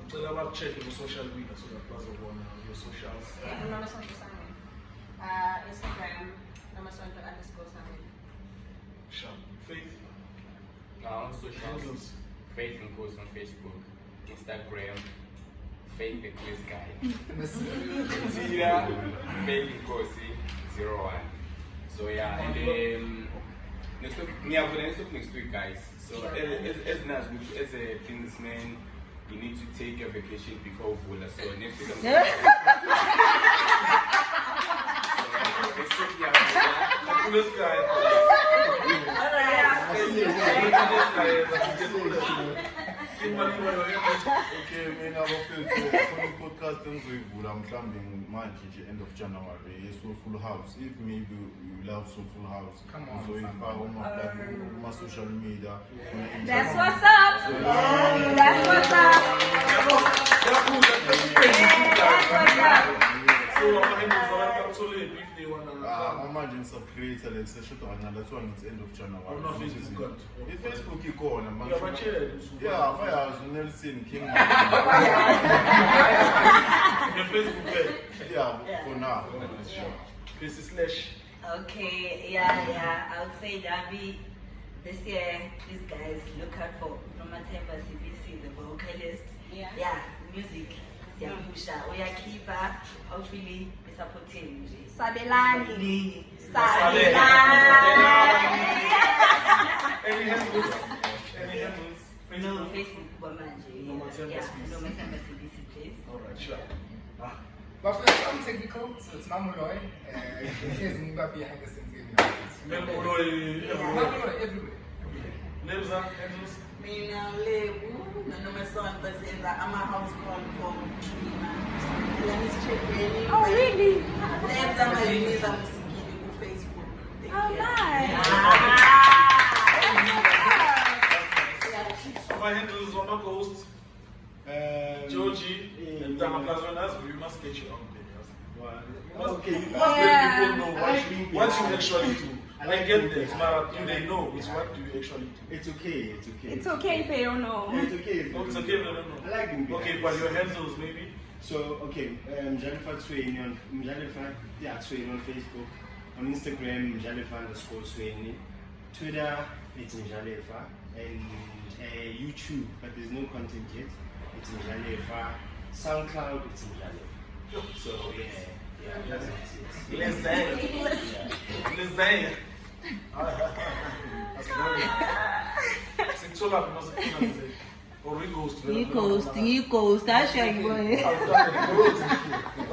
Tell about checking your social media so that plus of one your socials. Instagram, _Samuel. Sure. Faith. On socials. Faith and Coast on Facebook, Instagram, Faith the Quiz Guy. Twitter, Faith and Coast 01. So yeah, and then next week, guys. So as a businessman, you need to take a vacation before Vula. So next week Okay, mina bafethu podcast enzoyivula mhlambe manje end of January so Full House. If maybe you love so Full House, so my social media. That's what's up. That's what's up. Imagine some creator and session that's why it's end of January. I'm not Facebook. If Facebook you go on man. Yeah, I was Nelson King. Facebook. Yeah, for now. Okay, yeah. I would say Dabi, this year, these guys look out for Nomatemba CBC, the vocalist. Yeah, music. Yeah, Pusha. We are keeper. Hopefully, we're supporting. Sabelani. Any handles? No, Facebook. Yeah, Nomatemba CBC, please. Alright, sure. But first, I'm technical, so it's Mamuloy. Here's Mgidi behind the scenes. Mamuloy everywhere. Names and handles? Mina Lebu, noma son basenza ama-house call for Tsoene. Oh, really? Names ama-uniza Mgidi ku-Facebook. Oh, nice. My handles on my ghost. Georgie, and Plazonas, you must get your own videos. Okay, you must let people know what you actually do. I get that, but do they know? It's what do you actually do? It's okay. It's okay if they don't know. It's okay. It's okay if they don't know. I like Boomba. Okay, but your handles maybe? So, okay, Mjalefa Tsoene on Tsoene on Facebook. On Instagram, Mjalefa_Tsoene. Twitter, it's Mjalefa. And YouTube, but there's no content yet. It's Mjalefa. SoundCloud, it's Mjalefa. So, yeah. Lezaya. Sithola mase or we ghost. Ghost. I share you.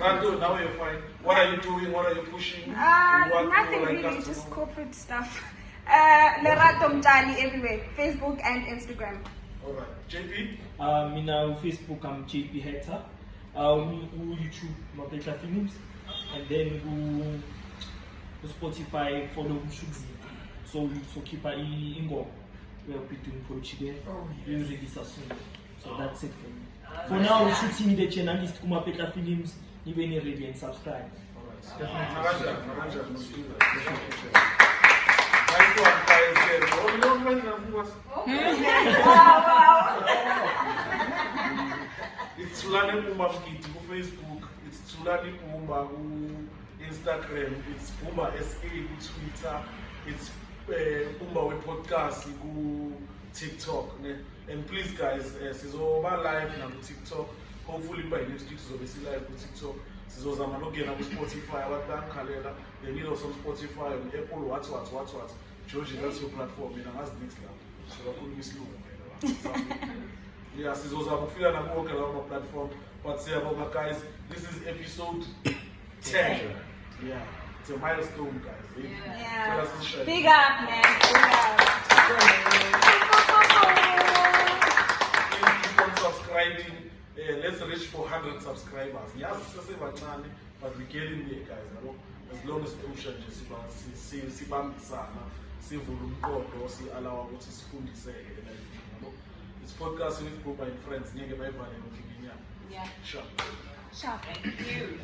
Rando, now you're fine. What are you doing? What are you pushing? Nothing really, just corporate stuff. Lerato Mjali everywhere, Facebook and Instagram. Alright. JP? Mina Facebook, I'm JP Hector. YouTube, Maphetla Films. And then Spotify, follow Mshuzi. So keep an ingo. We'll be doing Portuguese. We'll release as soon. So that's it for me. For now, we're shooting the channel list Maphetla Films. Even ready and subscribe. Naranja, must do that. Nice one, guys. It's Thulani Boomba Mgidi on Facebook. It's Thulani Boomba on Instagram. It's Boomba SA on Twitter. It's Boomba with podcast on TikTok. And please, guys, it's over live on TikTok. Hopefully by next week, so we see live on TikTok. So I'm not getting on Spotify. They need us on Spotify, on Apple, what. Georgie, that's your platform. And that's next level. So I couldn't miss you. Yeah, so I'm feeling I'm working on my platform. But say about guys, this is episode 10. Yeah, it's a milestone, guys. Yeah. So Big up, man. Big up. Please keep on subscribing. Let's reach 400 subscribers. Yes, it's a but we're getting there, guys. As long as push and just see volume or see allow what is food is it's podcast with group and friends. Yeah. Sure. Thank you.